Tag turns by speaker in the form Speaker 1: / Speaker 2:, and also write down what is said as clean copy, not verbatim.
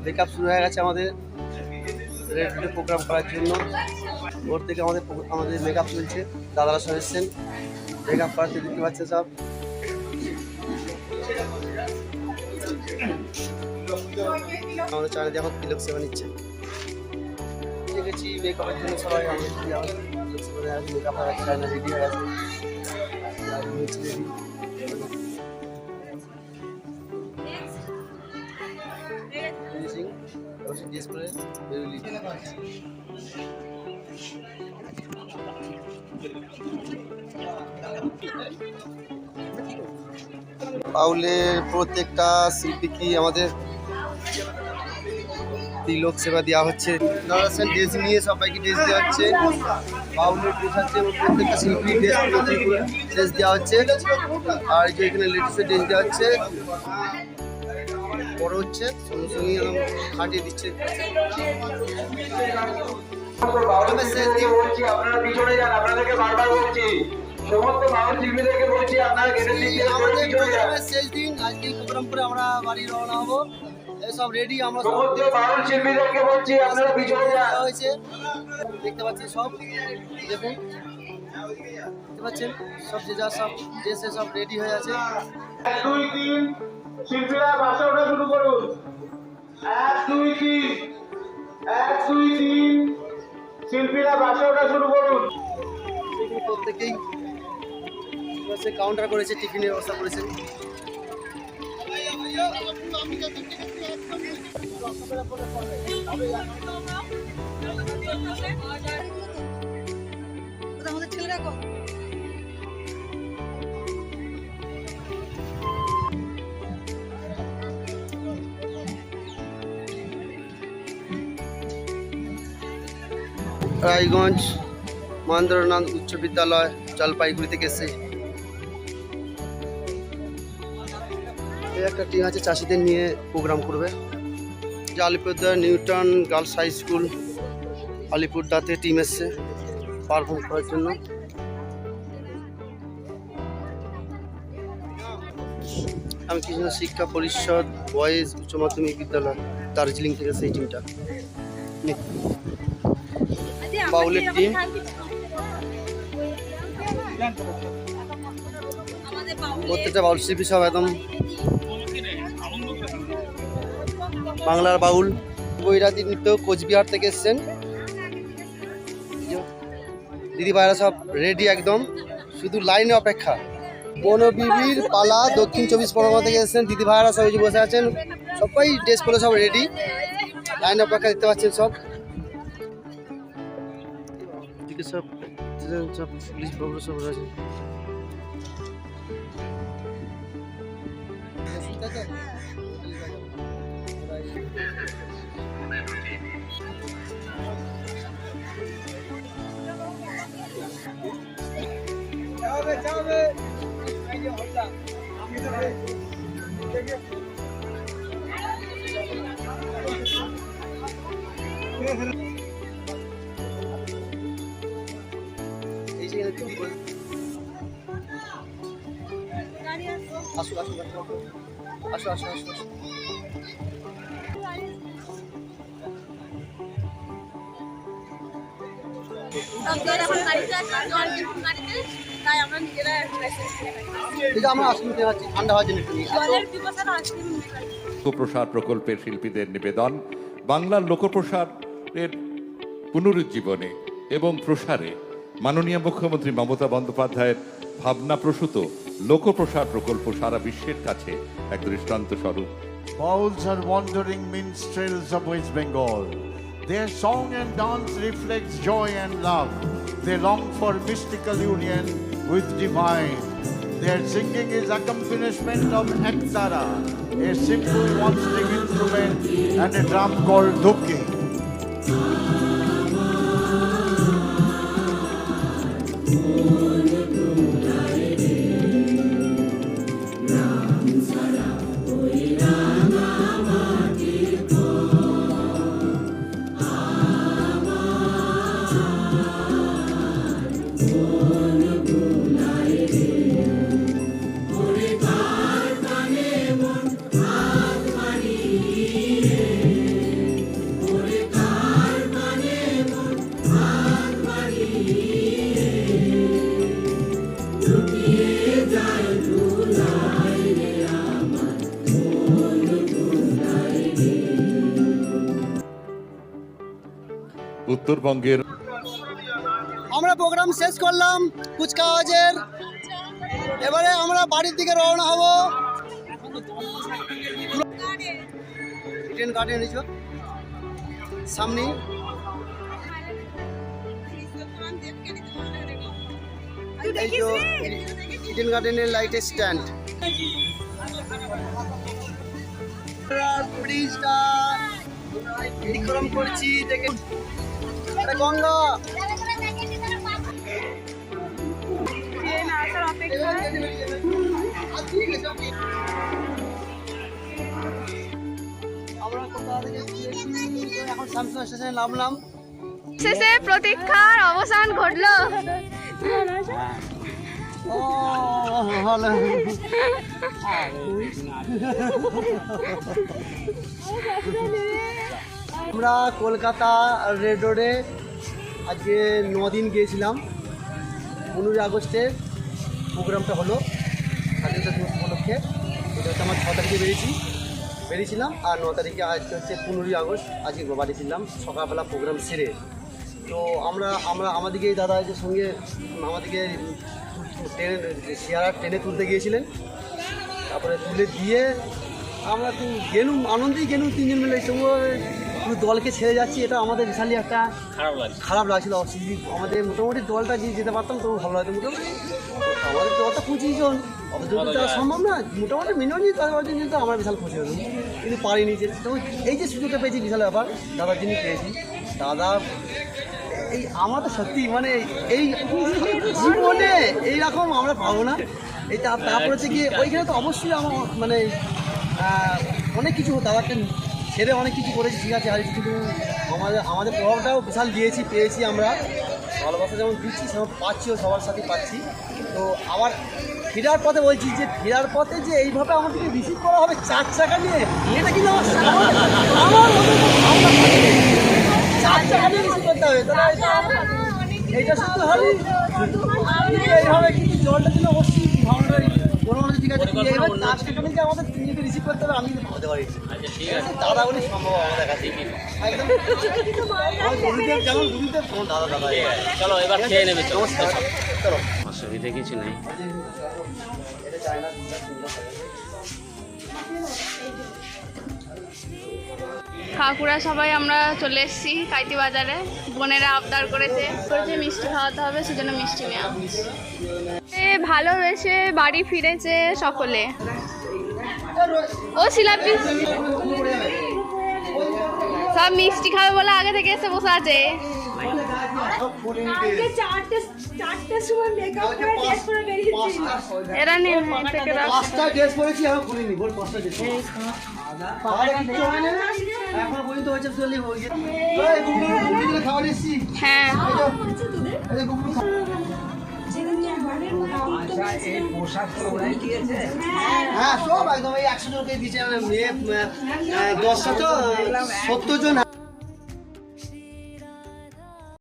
Speaker 1: Makeup শুরু হয়ে গেছে আমাদের রেড প্রোগ্রাম করার জন্য। ওর থেকে আমাদের মেকআপ চলছে, দাদারা সব এসছেন মেকআপ করাতে, দেখতে পাচ্ছে সব। আমাদের চ্যানেলে এখন তিলক সেবা নিচ্ছে, দেখেছি মেকআপের জন্য সবাই আমাদের তিলক সেবা মেকআপ হয়ে গেছে, রেডি হয়ে গেছে, রেডি। বাউলের প্রত্যেকটা শিল্পীকে আমাদের তিলক সেবা দেওয়া হচ্ছে, ড্রেস নিয়ে সবাইকে ড্রেস দেওয়া হচ্ছে। বাউলের ড্রেস আছে, প্রত্যেকটা শিল্পী ড্রেস দেওয়া হচ্ছে। আর যে এখানে লেডিসের ড্রেস দেওয়া হচ্ছে, বড় হচ্ছে, সঙ্গে সঙ্গে খাটিয়ে দিচ্ছে।
Speaker 2: আপনারা পিছনে যান, আপনাদেরকে বারবার বলছি, সমস্ত বাউল শিল্পীদেরকে বলছি আপনারা গেটের দিকে
Speaker 1: শেষ দিন। আজকে প্রোগ্রাম করে আমরা বাড়ি রওনা হবো, সব রেডি। আমরা
Speaker 2: সমস্ত বাউল শিল্পীদেরকে বলছি আপনারা পিছনে যান।
Speaker 1: হয়েছে দেখতে পাচ্ছেন সব, দেখুন দেখতে পাচ্ছেন সব, যে যা সব ড্রেসে সব রেডি হয়ে আছে।
Speaker 2: 1 2 3 শিল্পীরা বাসা ওঠা শুরু করুন। 1 2 3 1 2 3 শিল্পীরা বাসা ওঠা শুরু করুন।
Speaker 1: প্রত্যেকেই কাউন্টার করেছে, টিফিনের ব্যবস্থা করেছেন। রায়গঞ্জ মহেন্দ্রনাথ উচ্চ বিদ্যালয় জলপাইগুড়ি থেকে এসে একটা টিম আছে, চাষিদের নিয়ে প্রোগ্রাম করবে। যে Alipurduar Newton girls high school আলিপুরদাতে টিম এসছে পারফর্ম করার জন্য। আমি কৃষ্ণ শিক্ষা পরিষদ বয়েজ উচ্চ মাধ্যমিক বিদ্যালয় দার্জিলিং থেকে সেই টিমটা, বাউলের টিম। প্রত্যেকটা বাউল শিল্পী সব একদম বাংলার বাউল। বৈরাতি নৃত্য কোচবিহার থেকে এসছেন দিদি ভাইরা, সব রেডি একদম, শুধু লাইনে অপেক্ষা। বনবিবির পালা দক্ষিণ 24 পরগনা থেকে এসছেন দিদি ভাইরা, সব বসে আছেন, সবাই ড্রেস পরে সব রেডি, লাইনে অপেক্ষা, দেখতে পাচ্ছেন সব। এদিকে সব পুলিশ বাবু সব আছে। আসো আসো আসো আসো আসো।
Speaker 3: লোকপ্রসার প্রকল্পের শিল্পীদের নিবেদন বাংলার লোকপ্রসারের পুনরুজ্জীবনে এবং প্রসারে মাননীয় মুখ্যমন্ত্রী মমতা বন্দ্যোপাধ্যায়ের ভাবনাপ্রসূত লোকপ্রসার প্রকল্প সারা বিশ্বের কাছে এক দৃষ্টান্ত স্বরূপ।
Speaker 4: Bowls are wandering minstrels of West Bengal. Their song and dance reflects joy and love. They long for mystical union with divine. Their singing is accompaniment of ektara, a simple one-string instrument, and a drum called dhukki.
Speaker 3: উত্তরবঙ্গের
Speaker 1: আমরা programme শেষ করলাম কুচকাওয়াজের, এবারে আমরা বাড়ির দিকে রওনা হব। ইডেন গার্ডেন সামনে, এই যে ইডেন গার্ডেনের লাইটের স্ট্যান্ড। ব্রিজটা অতিক্রম করছি, দেখে গঙ্গা। আমরা কোথা থেকে গিয়েছি, এখন স্যামসাং স্টেশনে নামলাম।
Speaker 5: শেষে প্রতীক্ষার অবসান ঘটলো।
Speaker 1: ও ভালো। আমরা কলকাতা রেড রোডে আজকে 9 দিন গিয়েছিলাম। 15 আগস্টের প্রোগ্রামটা হলো স্বাধীনতা দিবস উপলক্ষে। এটা হচ্ছে আমার 6 তারিখে বেরিয়েছিলাম, আর 9 তারিখে আজকে হচ্ছে 15 আগস্ট। আজকে বাড়ি ছিলাম সকালবেলা প্রোগ্রাম সেরে। তো আমরা আমাদেরকে এই দাদা যে সঙ্গে আমাদেরকে ট্রেনে তুলতে গিয়েছিলেন, তারপরে তুলে দিয়ে আমরা তো গেলুম, আনন্দেই গেলুম 3 জন মিলে। তবুও পুরো দলকে ছেড়ে যাচ্ছি, এটা আমাদের বিশালই একটা খারাপ লাগছিল। আমাদের মোটামুটি দলটা যেতে পারতাম তবু ভালো লাগতো। মোটামুটি আমাদের দলটা 25 জন, অতজন তো দেওয়া সম্ভব না। মোটামুটি মিনিমাম 10 জন কিন্তু আমার বিশাল খুশি হতো, কিন্তু পারিনি। যে এই যে সুযোগটা পেয়েছি বিশাল ব্যাপার, দাদার জন্য পেয়েছি। দাদা এই আমরা তো সত্যি মানে এই জীবনে এইরকম আমরা পাবো না। এই তারপরে হচ্ছে গিয়ে ওইখানে তো অবশ্যই আমার মানে অনেক কিছু দাদাকে ছেড়ে অনেক কিছু করেছি, ঠিক আছে। আর কিন্তু আমাদের প্রভাবটাও বিশাল পেয়েছি আমরা। ভালোবাসা যেমন দিচ্ছি সেমন পাচ্ছিও, সবার সাথে পাচ্ছি। তো আবার ফেরার পথে বলছি যে ফেরার পথে যে এইভাবে আমাদেরকে রিসিভ করা হবে 4 চাকা নিয়ে, এটা কিন্তু আমার 4 চাকা নিয়ে রিসিভ করতে হবে। তাহলে এইটা শুনতে হবে এইভাবে, কিন্তু জলটা দিলে অবশ্যই ভাবনা কোনো মানুষ, ঠিক আছে। এইভাবে 4 টাকা নিয়ে আমাদের 3জনকে রিসিভ করতে হবে, আমি ভাবতে পারি দাদা বলে সম্ভব আমাদের কাছে একদম। গুরুদেব যেমন গুরুদেব তেমন দাদা।
Speaker 6: চলো এবার খেয়ে নেবে।
Speaker 1: নমস্কার, চলো।
Speaker 6: অসুবিধা কিছু নেই।
Speaker 5: কাকুরা সবাই আমরা চলে এসেছি কাইতি বাজারে। বোনেরা আবদার করেছে মিষ্টি খাওয়াতে হবে, সেজন্য মিষ্টি নেওয়া হচ্ছে। ভালোবেসে বাড়ি ফিরেছে সকলে। ও শিলাপি সব মিষ্টি খাবে বলে আগে থেকে এসে বসে আছে। এরা নেই থেকে
Speaker 1: 5টা ড্রেস পরেছি, এখন খুলিনি। বল 5টা ড্রেস এখন পর্যন্ত হয়েছে চলি হয়ে গেছে। খাবার এসছি।
Speaker 5: হ্যাঁ
Speaker 1: হ্যাঁ সব একদম এই 100 জনকে দিয়েছে। 10টা তো 70 জন।